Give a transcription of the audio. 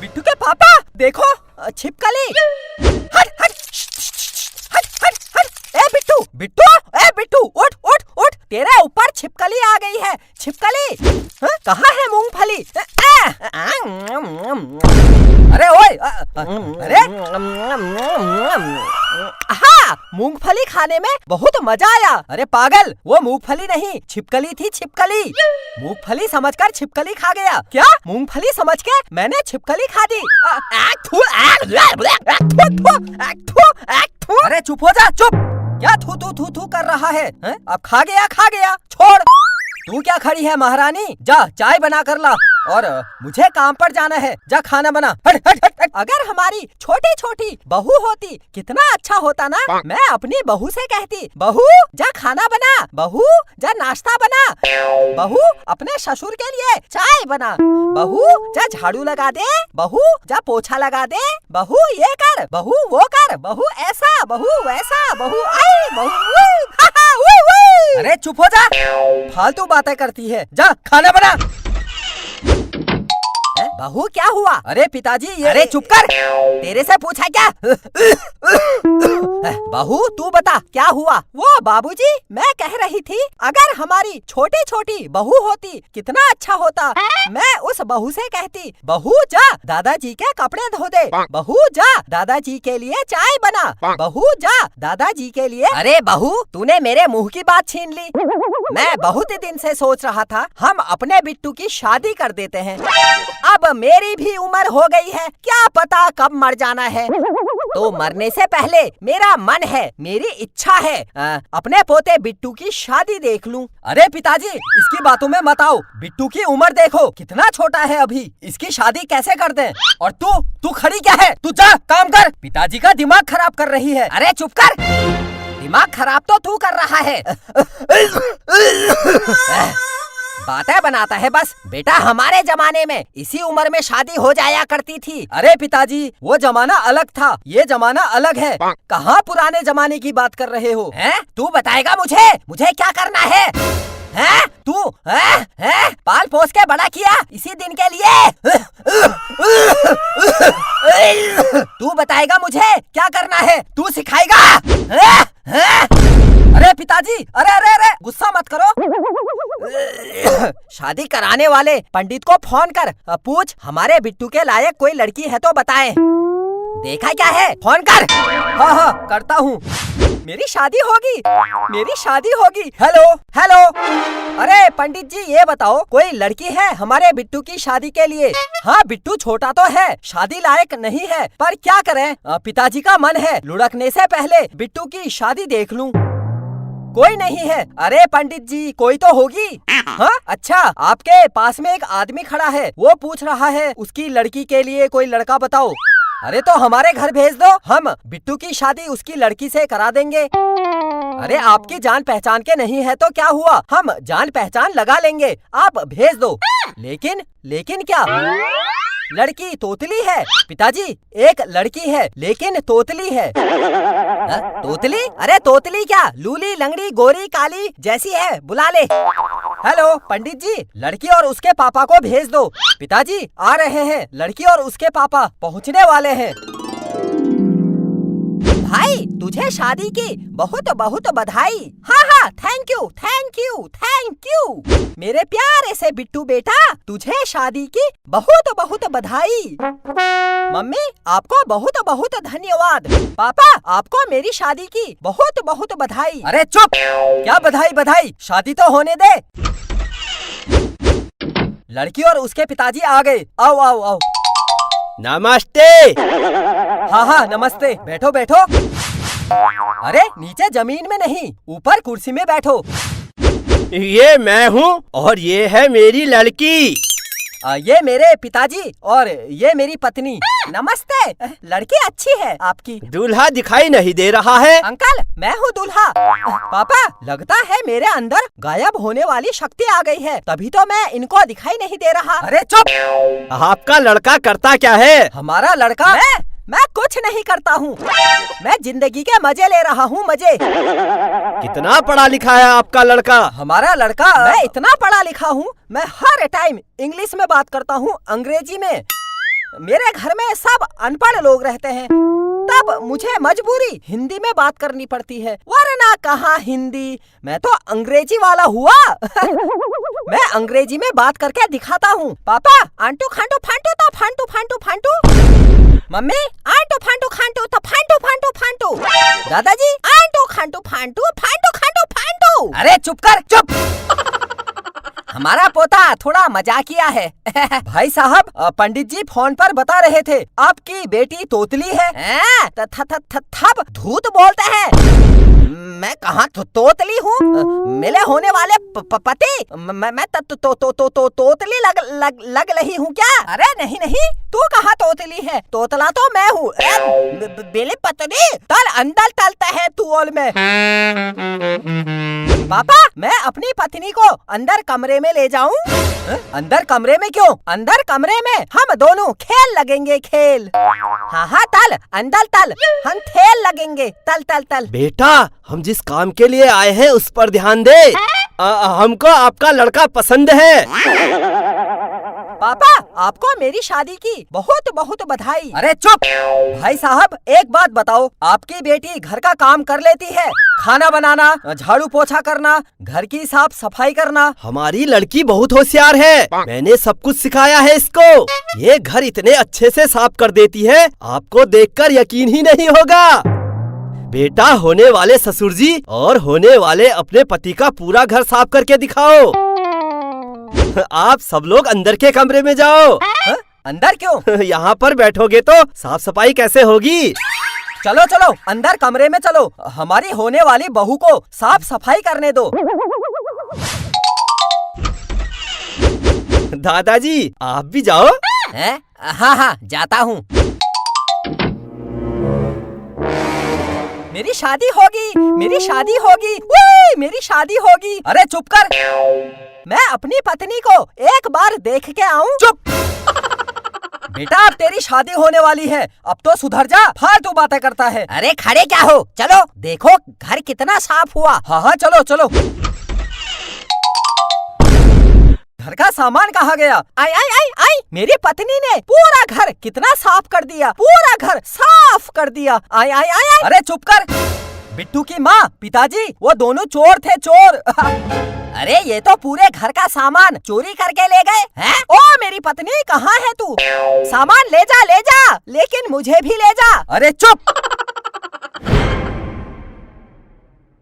बिट्टू के पापा देखो छिपकली। हट हट हट हट हट। ए बिट्टू बिट्टू, ए बिट्टू उठ उठ उठ, तेरे ऊपर छिपकली आ गई है। छिपकली कहाँ है मूंगफली? अरे ओए अरे हाँ, मूंगफली खाने में बहुत मजा आया। अरे पागल, वो मूंगफली नहीं छिपकली थी, छिपकली। मूंगफली समझकर छिपकली खा गया। क्या मूंगफली समझ के मैंने छिपकली खा दी? अरे चुप हो जा, चुप। क्या थू थू थू थू कर रहा है? अब खा गया, छोड़। तू क्या खड़ी है महारानी? जा चाय बना कर ला, और मुझे काम पर जाना है। जा खाना बना। हट हट हट हट। अगर हमारी छोटी छोटी बहू होती कितना अच्छा होता ना। मैं अपनी बहू से कहती, बहू जा खाना बना, बहू जा नाश्ता बना, बहू अपने ससुर के लिए चाय बना, बहू जा झाड़ू लगा दे, बहू जा पोछा लगा दे, बहू ये कर, बहू वो कर, बहू ऐसा, बहू वैसा, बहू आई, बहू अरे चुप हो जा, फालतू बातें करती है। जा खाना बना। बहू क्या हुआ? अरे पिताजी ये। अरे चुप कर, तेरे से पूछा क्या? बहू तू बता क्या हुआ? वो बाबूजी मैं कह रही थी, अगर हमारी छोटी छोटी बहू होती कितना अच्छा होता। मैं उस बहू से कहती, बहू जा दादाजी के कपड़े धो दे, बहू जा दादाजी के लिए चाय बना, बहू जा दादाजी के लिए। अरे बहू तूने मेरे मुंह की बात छीन ली। मैं बहुत दिन से सोच रहा था हम अपने बिट्टू की शादी कर देते हैं। अब मेरी भी उम्र हो गई है, क्या पता कब मर जाना है। तो मरने से पहले मेरा मन है, मेरी इच्छा है अपने पोते बिट्टू की शादी देख लूं। अरे पिताजी इसकी बातों में मत आओ, बिट्टू की उम्र देखो कितना छोटा है अभी, इसकी शादी कैसे कर दें? और तू खड़ी क्या है? तू जा काम कर, पिताजी का दिमाग खराब कर रही है। अरे चुप कर, दिमाग खराब तो तू कर रहा है। बातें बनाता है बस। बेटा हमारे जमाने में इसी उम्र में शादी हो जाया करती थी। अरे पिताजी वो जमाना अलग था, ये जमाना अलग है। कहाँ पुराने जमाने की बात कर रहे हो? हैं? तू बताएगा मुझे क्या करना है? हैं? तू पाल पोस के बड़ा किया इसी दिन के लिए। तू बताएगा मुझे क्या करना है? तू सिखाएगा? अरे पिताजी अरे गुस्सा मत करो। शादी कराने वाले पंडित को फोन कर पूछ हमारे बिट्टू के लायक कोई लड़की है तो बताए। देखा क्या है? फोन कर। हाँ करता हूँ। मेरी शादी होगी। हेलो। अरे पंडित जी ये बताओ कोई लड़की है हमारे बिट्टू की शादी के लिए? हाँ बिट्टू छोटा तो है, शादी लायक नहीं है, पर क्या करें पिताजी का मन है लुढ़कने से पहले बिट्टू की शादी देख लूं। कोई नहीं है। अरे पंडित जी कोई तो होगी। हाँ अच्छा, आपके पास में एक आदमी खड़ा है, वो पूछ रहा है उसकी लड़की के लिए कोई लड़का बताओ। अरे तो हमारे घर भेज दो, हम बिट्टू की शादी उसकी लड़की से करा देंगे। अरे आपकी जान पहचान के नहीं है तो क्या हुआ, हम जान पहचान लगा लेंगे, आप भेज दो। लेकिन क्या? लड़की तोतली है पिताजी, एक लड़की है लेकिन तोतली है। तोतली? अरे तोतली क्या, लूली लंगड़ी गोरी काली जैसी है, बुला ले। हेलो पंडित जी लड़की और उसके पापा को भेज दो। पिताजी आ रहे हैं, लड़की और उसके पापा पहुँचने वाले हैं। भाई तुझे शादी की बहुत बहुत बधाई। हाँ थैंक यू मेरे प्यारे से बिट्टू बेटा, तुझे शादी की बहुत बहुत बधाई। मम्मी आपको बहुत बहुत धन्यवाद। पापा आपको मेरी शादी की बहुत बहुत बधाई। अरे चुप, क्या बधाई, शादी तो होने दे। लड़की और उसके पिताजी आ गए। आओ। नमस्ते। हाँ नमस्ते, बैठो। अरे नीचे जमीन में नहीं, ऊपर कुर्सी में बैठो। ये मैं हूँ और ये है मेरी लड़की। ये मेरे पिताजी और ये मेरी पत्नी। नमस्ते, लड़की अच्छी है आपकी। दूल्हा दिखाई नहीं दे रहा है। अंकल मैं हूँ दूल्हा। पापा लगता है मेरे अंदर गायब होने वाली शक्ति आ गई है, तभी तो मैं इनको दिखाई नहीं दे रहा। अरे चुप। आपका लड़का करता क्या है? हमारा लड़का मैं कुछ नहीं करता हूँ। मैं जिंदगी के मजे ले रहा हूँ, मजे। कितना पढ़ा लिखा है आपका लड़का? हमारा लड़का? मैं इतना पढ़ा लिखा हूँ, मैं हर टाइम इंग्लिश में बात करता हूँ, अंग्रेजी में। मेरे घर में सब अनपढ़ लोग रहते हैं, तब मुझे मजबूरी हिंदी में बात करनी पड़ती है, वरना कहाँ हिंदी, मैं तो अंग्रेजी वाला हुआ। मैं अंग्रेजी में बात करके दिखाता हूँ। पापा, आंटू खांटू फांटू तो फांटू फांटू फांटू। मम्मी, आंटू फांटू खांटू तो फांटू फांटू फांटू। दादाजी, आंटू खांटू फांटू फांटू खांटू फांटू। अरे चुप कर, चुप। हमारा पोता थोड़ा मजाकिया है। भाई साहब, पंडित जी फोन पर बता रहे थे आपकी बेटी तोतली है। थप धूत बोलते हैं। मैं कहाँ तोतली हूँ? मिले होने वाले पति मैं तोतली लग रही हूँ क्या? अरे नहीं नहीं, तू कहाँ तोतली है? तोतला तो मैं हूँ। बेले पतली तल अंदर तलता है तू ओल में। पापा, मैं अपनी पत्नी को अंदर कमरे में ले जाऊं? अंदर कमरे में क्यों? अंदर कमरे में हम दोनों खेल लगेंगे, खेल। हाँ हाँ, तल अंदर तल, हम खेल लगेंगे, तल तल तल। बेटा, हम जिस काम के लिए आए हैं उस पर ध्यान दे। हमको आपका लड़का पसंद है। पापा, आपको मेरी शादी की बहुत बहुत बधाई। अरे चुप। भाई साहब, एक बात बताओ, आपकी बेटी घर का काम कर लेती है? खाना बनाना, झाड़ू पोछा करना, घर की साफ सफाई करना? हमारी लड़की बहुत होशियार है, मैंने सब कुछ सिखाया है इसको। ये घर इतने अच्छे से साफ कर देती है, आपको देखकर यकीन ही नहीं होगा। बेटा, होने वाले ससुर जी और होने वाले अपने पति का पूरा घर साफ करके दिखाओ। आप सब लोग अंदर के कमरे में जाओ। अंदर क्यों? यहाँ पर बैठोगे तो साफ सफाई कैसे होगी? चलो चलो, अंदर कमरे में चलो, हमारी होने वाली बहू को साफ सफाई करने दो। दादाजी, आप भी जाओ। हाँ हाँ, जाता हूँ। मेरी शादी होगी, मेरी शादी होगी, मेरी शादी होगी। अरे चुप कर। मैं अपनी पत्नी को एक बार देख के आऊं? चुप। बेटा, अब तेरी शादी होने वाली है, अब तो सुधर जा, फालतू बातें करता है। अरे खड़े क्या हो, चलो देखो घर कितना साफ हुआ। हाँ हाँ, चलो चलो। घर का सामान कहाँ गया? आई आई आई आई, मेरी पत्नी ने पूरा घर कितना साफ कर दिया, पूरा घर साफ कर दिया। आई आई आई आई। अरे चुप कर। बिट्टू की माँ, पिताजी, वो दोनों चोर थे, चोर। अरे ये तो पूरे घर का सामान चोरी करके ले गए हैं। ओ मेरी पत्नी, कहाँ है तू? सामान ले जा, लेकिन मुझे भी ले जा। अरे चुप।